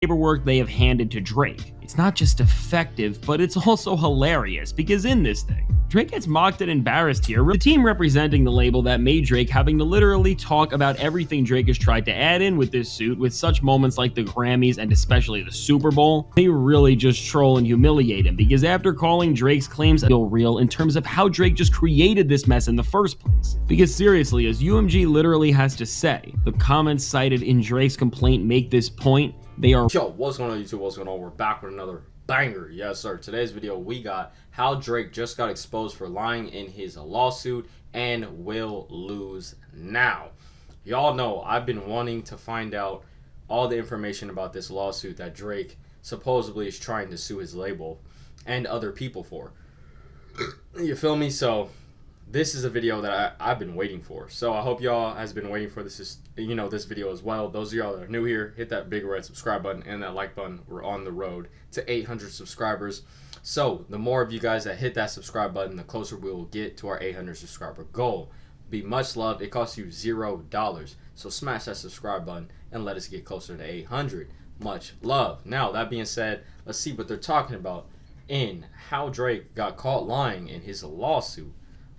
paperwork they have handed to Drake. It's not just effective, but it's also hilarious because in this thing, Drake gets mocked and embarrassed here. The team representing the label that made Drake having to literally talk about everything Drake has tried to add in with this suit, with such moments like the Grammys and especially the Super Bowl. They really just troll and humiliate him because after calling Drake's claims real in terms of how Drake just created this mess in the first place. Because seriously, as UMG literally has to say, the comments cited in Drake's complaint make this point. They are Yo, what's going on YouTube? What's going on? We're back with another banger. Yes, sir. Today's video, we got how Drake just got exposed for lying in his lawsuit and will lose now. Y'all know I've been wanting to find out all the information about this lawsuit that Drake supposedly is trying to sue his label and other people for. You feel me? So this is a video that I've been waiting for. So I hope y'all has been waiting for this video as well. Those of y'all that are new here, hit that big red subscribe button and that like button. We're on the road to 800 subscribers. So the more of you guys that hit that subscribe button, the closer we will get to our 800 subscriber goal. Be much loved. It costs you $0. So smash that subscribe button and let us get closer to 800. Much love. Now, that being said, let's see what they're talking about in how Drake got caught lying in his lawsuit.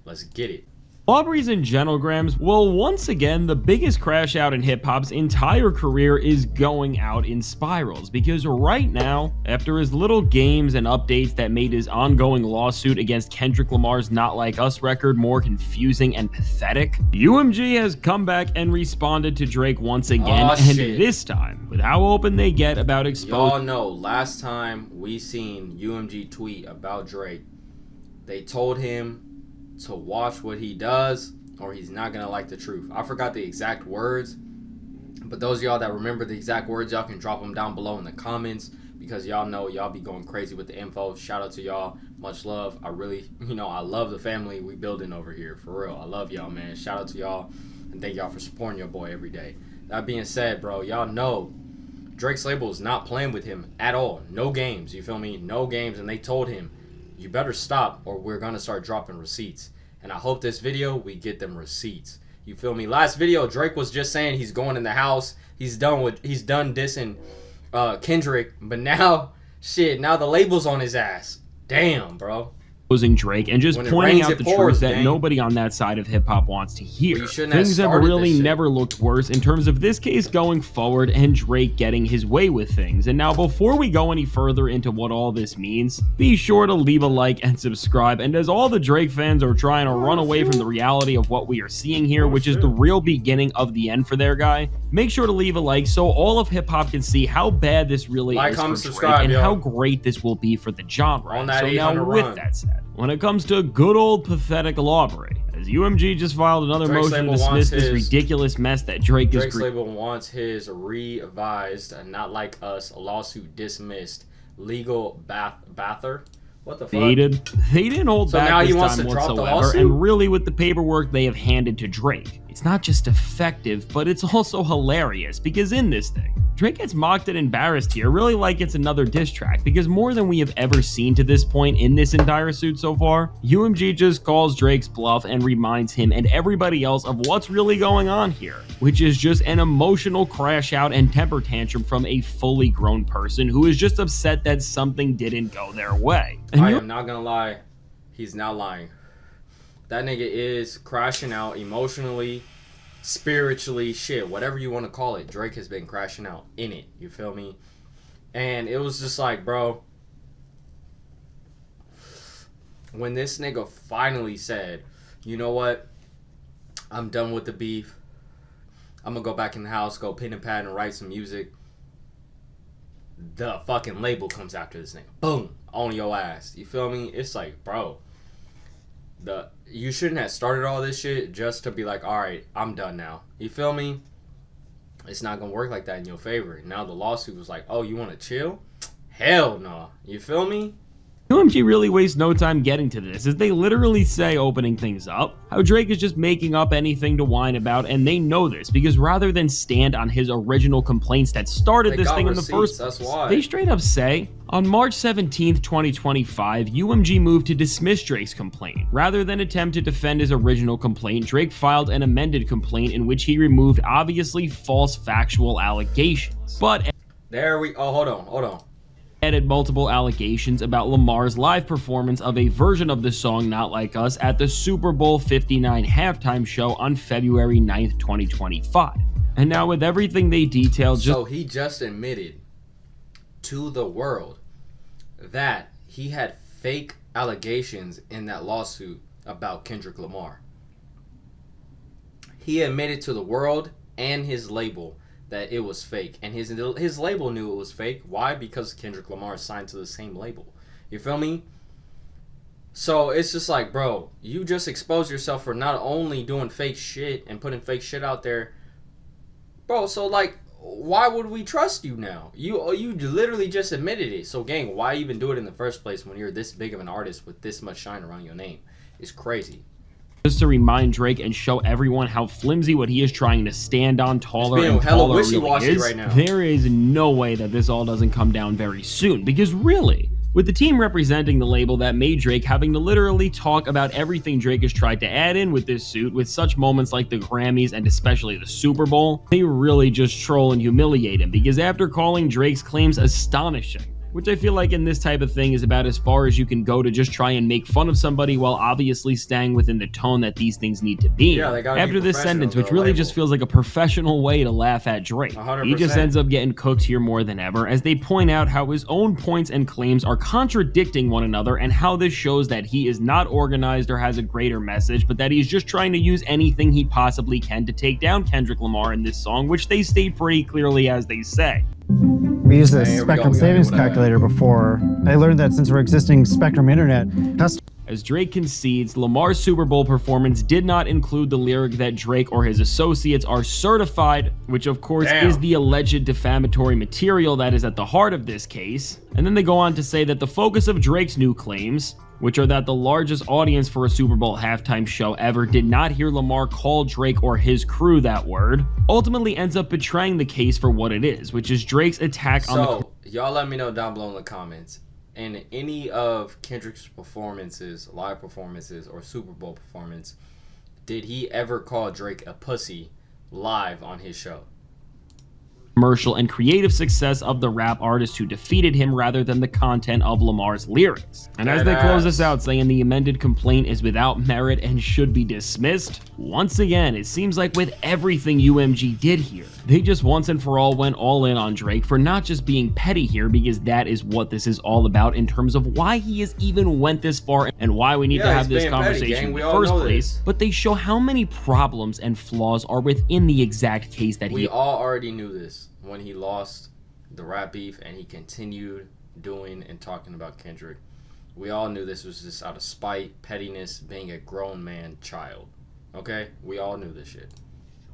Let's get it. Aubrey's and Genograms. Well, once again, the biggest crash out in hip-hop's entire career is going out in spirals, because right now, after his little games and updates that made his ongoing lawsuit against Kendrick Lamar's Not Like Us record more confusing and pathetic, UMG has come back and responded to Drake once again, and this time, with how open they get about exposing. Y'all know, last time we seen UMG tweet about Drake, they told him to watch what he does or he's not gonna like the truth. I forgot the exact words, but those of y'all that remember the exact words, y'all can drop them down below in the comments, because y'all know y'all be going crazy with the info. Shout out to y'all. Much love. I really, I love the family we building over here, for real. I love y'all, man. Shout out to y'all and thank y'all for supporting your boy every day. That being said, bro, y'all know Drake's label is not playing with him at all. No games, you feel me? No games. And they told him, you better stop or we're gonna start dropping receipts. And I hope this video we get them receipts. You feel me? Last video Drake was just saying he's going in the house. He's done dissing Kendrick, but now now the label's on his ass. Damn, bro. Drake and just pointing out the truth that nobody on that side of hip-hop wants to hear. Things have really never looked worse in terms of this case going forward and Drake getting his way with things. And now, before we go any further into what all this means, be sure to leave a like and subscribe. And as all the Drake fans are trying to run away from the reality of what we are seeing here, which is the real beginning of the end for their guy, make sure to leave a like so all of hip-hop can see how bad this really is for Drake and how great this will be for the genre. So now, with that said, when it comes to good old pathetic Aubrey, as UMG just filed another motion to dismiss this ridiculous mess that Drake is creating. Drake's label wants his revised Not Like Us lawsuit dismissed. Legal bather. What the fuck? They didn't hold back now this he wants time to drop the whatsoever, lawsuit? and really with the paperwork they have handed to Drake, it's not just effective, but it's also hilarious, because in this thing, Drake gets mocked and embarrassed here, really like it's another diss track, because more than we have ever seen to this point in this entire suit so far, UMG just calls Drake's bluff and reminds him and everybody else of what's really going on here, which is just an emotional crash out and temper tantrum from a fully grown person who is just upset that something didn't go their way. And I am not gonna lie, he's not lying. That nigga is crashing out emotionally, spiritually, shit, whatever you want to call it. Drake has been crashing out in it, you feel me? And it was just like, bro, when this nigga finally said, you know what, I'm done with the beef, I'm gonna go back in the house, go pen and pad and write some music, the fucking label comes after this nigga. Boom, on your ass. You feel me? It's like, bro, you shouldn't have started all this shit just to be like, all right, I'm done now. You feel me? It's not gonna work like that in your favor. Now the lawsuit was like, oh, you want to chill? Hell no. You feel me? UMG really wastes no time getting to this, as they literally say, opening things up, how Drake is just making up anything to whine about, and they know this, because rather than stand on his original complaints that started this thing in the first place, they straight up say, on March 17th, 2025, UMG moved to dismiss Drake's complaint. Rather than attempt to defend his original complaint, Drake filed an amended complaint in which he removed obviously false factual allegations. But hold on. Added multiple allegations about Lamar's live performance of a version of the song Not Like Us at the Super Bowl 59 halftime show on February 9th, 2025. And now with everything they detailed... So he just admitted to the world that he had fake allegations in that lawsuit about Kendrick Lamar. He admitted to the world and his label that it was fake, and his label knew it was fake. Why? Because Kendrick Lamar is signed to the same label. You feel me? So it's just like, bro, you just exposed yourself for not only doing fake shit and putting fake shit out there, bro. So like, why would we trust you now? You literally just admitted it. So gang, why even do it in the first place when you're this big of an artist with this much shine around your name? It's crazy. Just to remind Drake and show everyone how flimsy what he is trying to stand on taller and taller really is, right now. There is no way that this all doesn't come down very soon, because really, with the team representing the label that made Drake having to literally talk about everything Drake has tried to add in with this suit, with such moments like the Grammys and especially the Super Bowl, they really just troll and humiliate him, because after calling Drake's claims astonishing, which I feel like in this type of thing is about as far as you can go to just try and make fun of somebody while obviously staying within the tone that these things need to be. Yeah, they gotta after be this sentence, which really just feels like a professional way to laugh at Drake. 100%. He just ends up getting cooked here more than ever, as they point out how his own points and claims are contradicting one another, and how this shows that he is not organized or has a greater message, but that he's just trying to use anything he possibly can to take down Kendrick Lamar in this song, which they state pretty clearly as they say. We used the Spectrum Savings Calculator before. I learned that since we're existing Spectrum Internet, as Drake concedes, Lamar's Super Bowl performance did not include the lyric that Drake or his associates are certified, which of course is the alleged defamatory material that is at the heart of this case. And then they go on to say that the focus of Drake's new claims, which are that the largest audience for a Super Bowl halftime show ever did not hear Lamar call Drake or his crew that word, ultimately ends up betraying the case for what it is, which is Drake's attack on the... So, y'all let me know down below in the comments. In any of Kendrick's performances, live performances, or Super Bowl performance, did he ever call Drake a pussy live on his show? Commercial and creative success of the rap artist who defeated him rather than the content of Lamar's lyrics. And as they close this out saying the amended complaint is without merit and should be dismissed, once again, it seems like with everything UMG did here, they just once and for all went all in on Drake for not just being petty here, because that is what this is all about in terms of why he has even went this far and why we need to have this conversation in the first place, but they show how many problems and flaws are within the exact case that we all already knew this when he lost the rap beef and he continued doing and talking about Kendrick. We all knew this was just out of spite, pettiness, being a grown man child. Okay? We all knew this shit.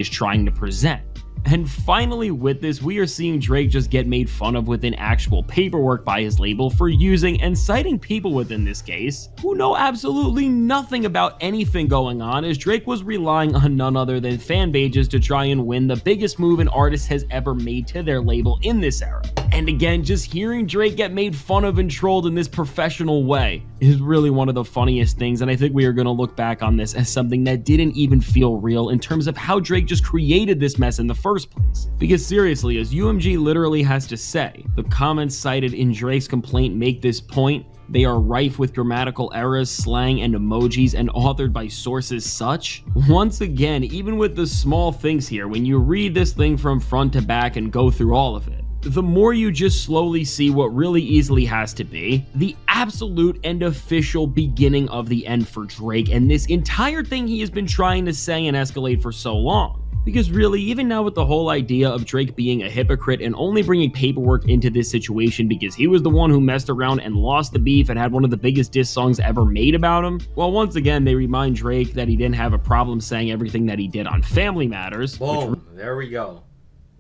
Is trying to present. And finally with this, we are seeing Drake just get made fun of within actual paperwork by his label for using and citing people within this case who know absolutely nothing about anything going on, as Drake was relying on none other than fan pages to try and win the biggest move an artist has ever made to their label in this era. And again, just hearing Drake get made fun of and trolled in this professional way is really one of the funniest things, and I think we are going to look back on this as something that didn't even feel real in terms of how Drake just created this mess in the first place. Because seriously, as UMG literally has to say, the comments cited in Drake's complaint make this point. They are rife with grammatical errors, slang, and emojis, and authored by sources such. Once again, even with the small things here, when you read this thing from front to back and go through all of it, the more you just slowly see what really easily has to be the absolute and official beginning of the end for Drake and this entire thing he has been trying to say and escalate for so long. Because really, even now with the whole idea of Drake being a hypocrite and only bringing paperwork into this situation because he was the one who messed around and lost the beef and had one of the biggest diss songs ever made about him, well, once again, they remind Drake that he didn't have a problem saying everything that he did on Family Matters. Boom, there we go.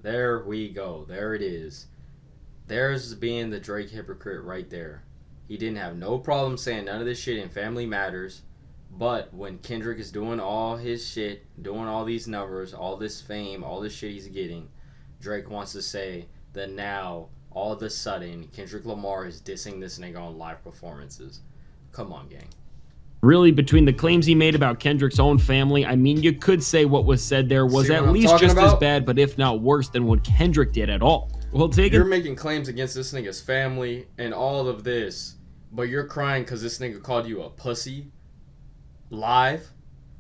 There we go. There it is. There's being the Drake hypocrite right there. He didn't have no problem saying none of this shit in Family Matters. But when Kendrick is doing all his shit, doing all these numbers, all this fame, all this shit he's getting, Drake wants to say that now, all of a sudden, Kendrick Lamar is dissing this nigga on live performances. Come on, gang. Really, between the claims he made about Kendrick's own family, I mean, you could say what was said there was at least just as bad, but if not worse than what Kendrick did at all. Well, you're making claims against this nigga's family and all of this, but you're crying because this nigga called you a pussy live.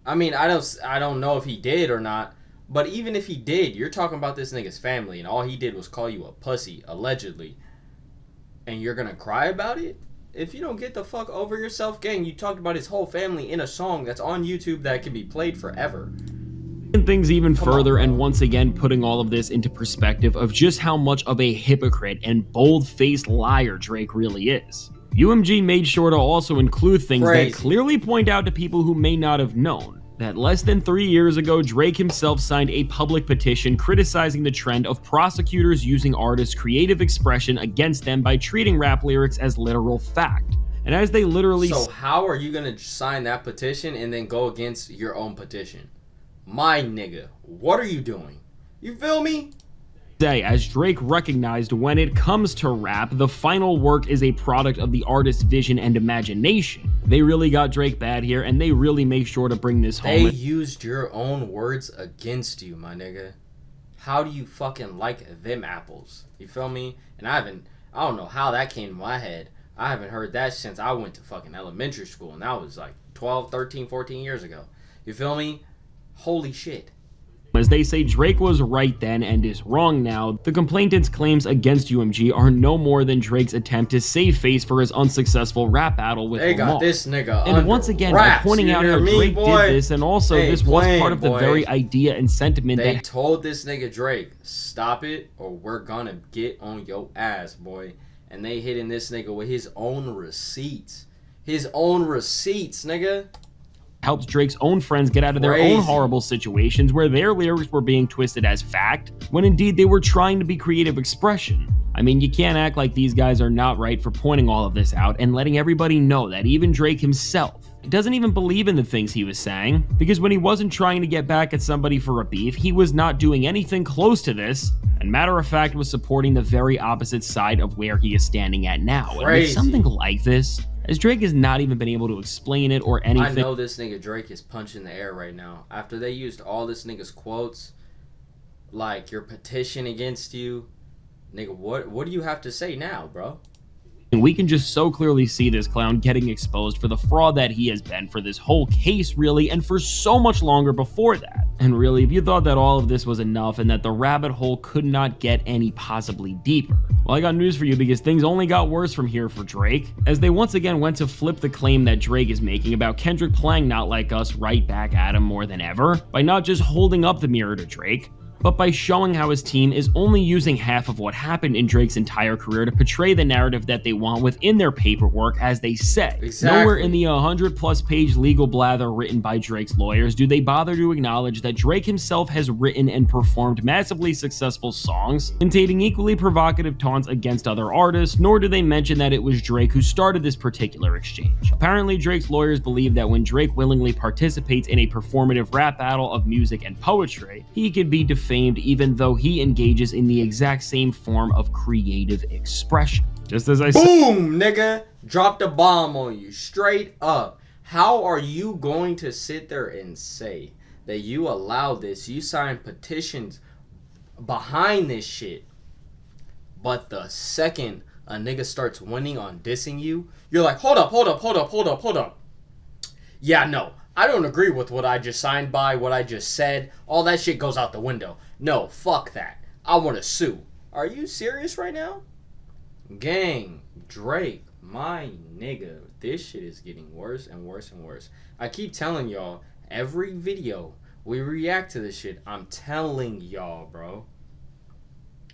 I mean, I don't know if he did or not, but even if he did, you're talking about this nigga's family, and all he did was call you a pussy, allegedly, and you're gonna cry about it? If you don't get the fuck over yourself, gang, you talked about his whole family in a song that's on YouTube that can be played forever. Things even further, and once again putting all of this into perspective of just how much of a hypocrite and bold-faced liar Drake really is. UMG made sure to also include things that clearly point out to people who may not have known that less than 3 years ago, Drake himself signed a public petition criticizing the trend of prosecutors using artists' creative expression against them by treating rap lyrics as literal fact. And as they literally... So how are you gonna sign that petition and then go against your own petition? My nigga, what are you doing? You feel me? As Drake recognized, when it comes to rap, the final work is a product of the artist's vision and imagination. They really got Drake bad here, and they really make sure to bring this home. They used your own words against you, my nigga. How do you fucking like them apples? You feel me? And I don't know how that came to my head. I haven't heard that since I went to fucking elementary school, and that was like 12, 13, 14 years ago. You feel me? Holy shit. As they say Drake was right then and is wrong now, the complainant's claims against UMG are no more than Drake's attempt to save face for his unsuccessful rap battle with Lamar. They got this nigga and once again, by pointing out how Drake did this, and also this was part of the very idea and sentiment they told this nigga Drake, stop it or we're gonna get on your ass, boy. And they hitting this nigga with his own receipts. His own receipts, nigga. Helped Drake's own friends get out of their own horrible situations where their lyrics were being twisted as fact, when indeed they were trying to be creative expression. I mean, you can't act like these guys are not right for pointing all of this out and letting everybody know that even Drake himself doesn't even believe in the things he was saying, because when he wasn't trying to get back at somebody for a beef, he was not doing anything close to this, and matter of fact was supporting the very opposite side of where he is standing at now. And with something like this, as Drake has not even been able to explain it or anything. I know this nigga Drake is punching the air right now. After they used all this nigga's quotes, like your petition against you, nigga, what do you have to say now, bro? And we can just so clearly see this clown getting exposed for the fraud that he has been for this whole case, really, and for so much longer before that. And really, if you thought that all of this was enough and that the rabbit hole could not get any possibly deeper, well, I got news for you, because things only got worse from here for Drake, as they once again went to flip the claim that Drake is making about Kendrick playing Not Like Us right back at him more than ever, by not just holding up the mirror to Drake, but by showing how his team is only using half of what happened in Drake's entire career to portray the narrative that they want within their paperwork, as they said. Exactly. Nowhere in the 100+ page legal blather written by Drake's lawyers do they bother to acknowledge that Drake himself has written and performed massively successful songs containing equally provocative taunts against other artists, nor do they mention that it was Drake who started this particular exchange. Apparently, Drake's lawyers believe that when Drake willingly participates in a performative rap battle of music and poetry, he could be defamed even though he engages in the exact same form of creative expression. Just as I said. Boom, nigga! Dropped a bomb on you, straight up. How are you going to sit there and say that you allow this, you sign petitions behind this shit, but the second a nigga starts winning on dissing you, you're like, hold up. Yeah, no, I don't agree with what I just signed by, what I just said. All that shit goes out the window. No, fuck that. I want to sue. Are you serious right now? Gang, Drake, my nigga, this shit is getting worse and worse and worse. I keep telling y'all, every video we react to this shit, I'm telling y'all, bro.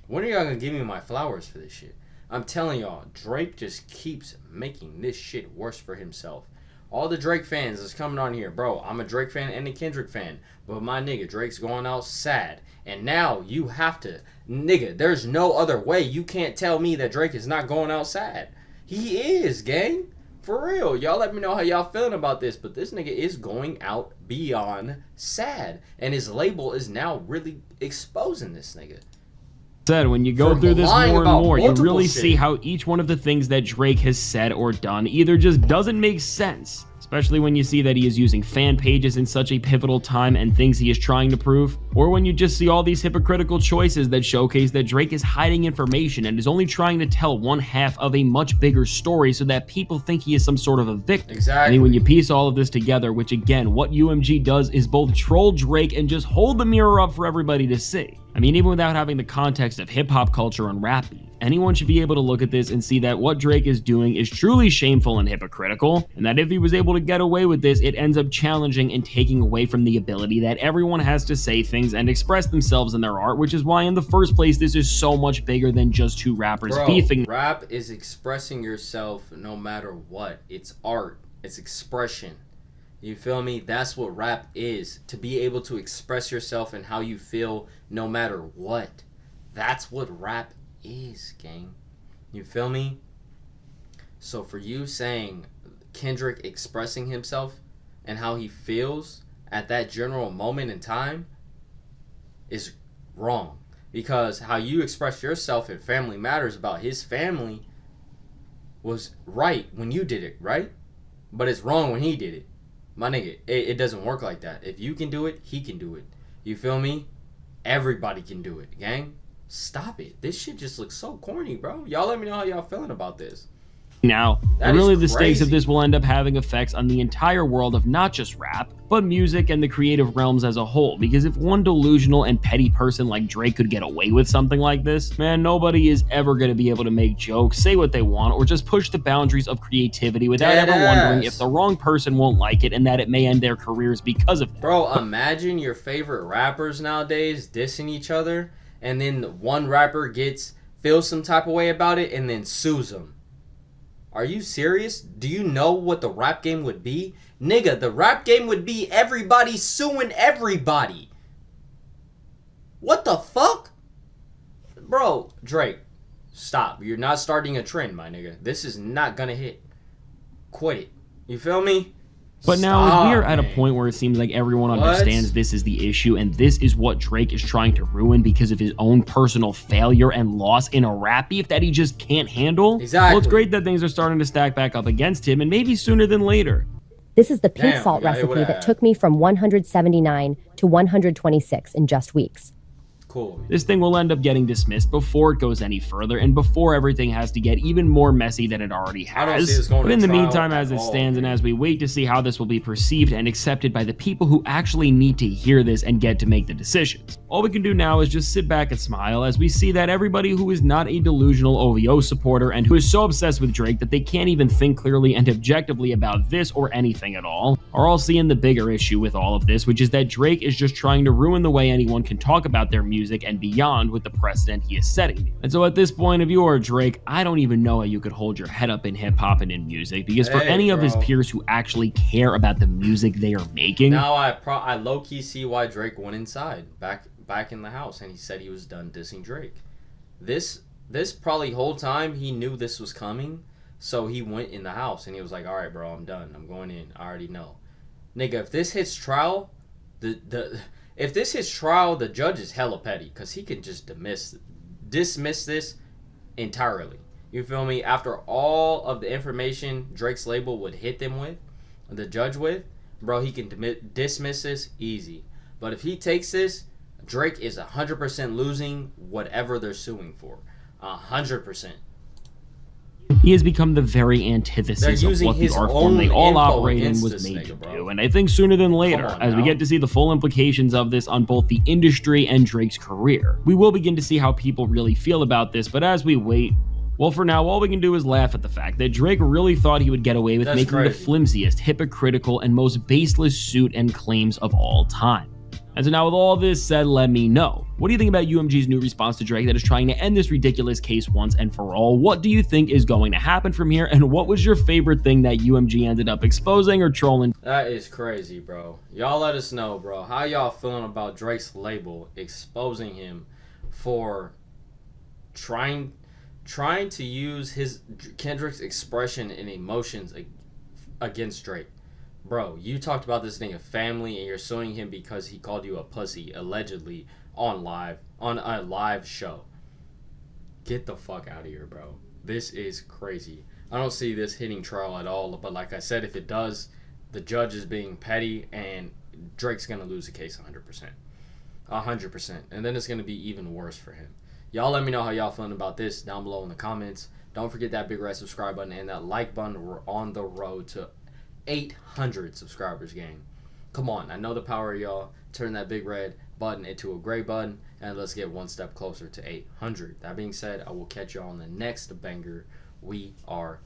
When are y'all gonna give me my flowers for this shit? I'm telling y'all, Drake just keeps making this shit worse for himself. All the Drake fans is coming on here. Bro, I'm a Drake fan and a Kendrick fan. But my nigga, Drake's going out sad. And now you have to... Nigga, there's no other way. You can't tell me that Drake is not going out sad. He is, gang. For real. Y'all let me know how y'all feeling about this. But this nigga is going out beyond sad. And his label is now really exposing this nigga. Said when you go through this more and more, you really see how each one of the things that Drake has said or done either just doesn't make sense, especially when you see that he is using fan pages in such a pivotal time and things he is trying to prove, or when you just see all these hypocritical choices that showcase that Drake is hiding information and is only trying to tell one half of a much bigger story so that people think he is some sort of a victim. Exactly. I mean, when you piece all of this together, which again, what UMG does is both troll Drake and just hold the mirror up for everybody to see. I mean, even without having the context of hip-hop culture and rap beef, anyone should be able to look at this and see that what Drake is doing is truly shameful and hypocritical, and that if he was able to get away with this, it ends up challenging and taking away from the ability that everyone has to say things and express themselves in their art, which is why in the first place this is so much bigger than just two rappers beefing. Rap is expressing yourself no matter what. It's art. It's expression. You feel me? That's what rap is. To be able to express yourself and how you feel no matter what. That's what rap is, gang. You feel me? So for you saying Kendrick expressing himself and how he feels at that general moment in time is wrong. Because how you express yourself in Family Matters about his family was right when you did it, right? But it's wrong when he did it. My nigga, it doesn't work like that. If you can do it, he can do it. You feel me? Everybody can do it, gang. Stop it. This shit just looks so corny, bro. Y'all let me know how y'all feeling about this. Now, really the stakes of this will end up having effects on the entire world of not just rap, but music and the creative realms as a whole, because if one delusional and petty person like Drake could get away with something like this, man, nobody is ever going to be able to make jokes, say what they want, or just push the boundaries of creativity without ever wondering if the wrong person won't like it and that it may end their careers because of that. Bro, imagine your favorite rappers nowadays dissing each other, and then one rapper feels some type of way about it and then sues them. Are you serious? Do you know what the rap game would be? Nigga, the rap game would be everybody suing everybody. What the fuck? Bro, Drake, stop. You're not starting a trend, my nigga. This is not gonna hit. Quit it. You feel me? But now, as we are at a point where it seems like everyone understands this is the issue, and this is what Drake is trying to ruin because of his own personal failure and loss in a rap beef that he just can't handle. Exactly. Well, it's great that things are starting to stack back up against him, and maybe sooner than later. This is the pink salt recipe that took me from 179 to 126 in just weeks. Cool. This thing will end up getting dismissed before it goes any further and before everything has to get even more messy than it already has. But in the meantime, as it stands and as we wait to see how this will be perceived and accepted by the people who actually need to hear this and get to make the decisions, all we can do now is just sit back and smile as we see that everybody who is not a delusional OVO supporter and who is so obsessed with Drake that they can't even think clearly and objectively about this or anything at all are all seeing the bigger issue with all of this, which is that Drake is just trying to ruin the way anyone can talk about their music and beyond with the precedent he is setting. And so at this point, if you are Drake, I don't even know how you could hold your head up in hip-hop and in music, because for any of his peers who actually care about the music they are making... Now I low-key see why Drake went inside, back in the house, and he said he was done dissing Drake. This probably whole time he knew this was coming, so he went in the house and he was like, all right, bro, I'm done. I'm going in. I already know. Nigga, if this hits trial, if this hits trial, the judge is hella petty because he can just dismiss this entirely. You feel me? After all of the information Drake's label would hit them with, the judge with, bro, he can dismiss this easy. But if he takes this, Drake is 100% losing whatever they're suing for. 100%. He has become the very antithesis of what the art form they all operate in was made to do. And I think sooner than later, as we get to see the full implications of this on both the industry and Drake's career, we will begin to see how people really feel about this. But as we wait, well, for now, all we can do is laugh at the fact that Drake really thought he would get away with making the flimsiest, hypocritical, and most baseless suit and claims of all time. And so now with all this said, let me know. What do you think about UMG's new response to Drake that is trying to end this ridiculous case once and for all? What do you think is going to happen from here? And what was your favorite thing that UMG ended up exposing or trolling? That is crazy, bro. Y'all let us know, bro. How y'all feeling about Drake's label exposing him for trying to use Kendrick's expression and emotions against Drake? Bro, you talked about this nigga family and you're suing him because he called you a pussy, allegedly, on a live show. Get the fuck out of here, bro. This is crazy. I don't see this hitting trial at all, but like I said, if it does, the judge is being petty, and Drake's going to lose the case 100%. 100%. And then it's going to be even worse for him. Y'all let me know how y'all feeling about this down below in the comments. Don't forget that big red subscribe button and that like button. We're on the road to 800 subscribers, gang. Come on. I know the power of y'all. Turn that big red button into a gray button, and let's get one step closer to 800. That being said, I will catch y'all on the next banger. We are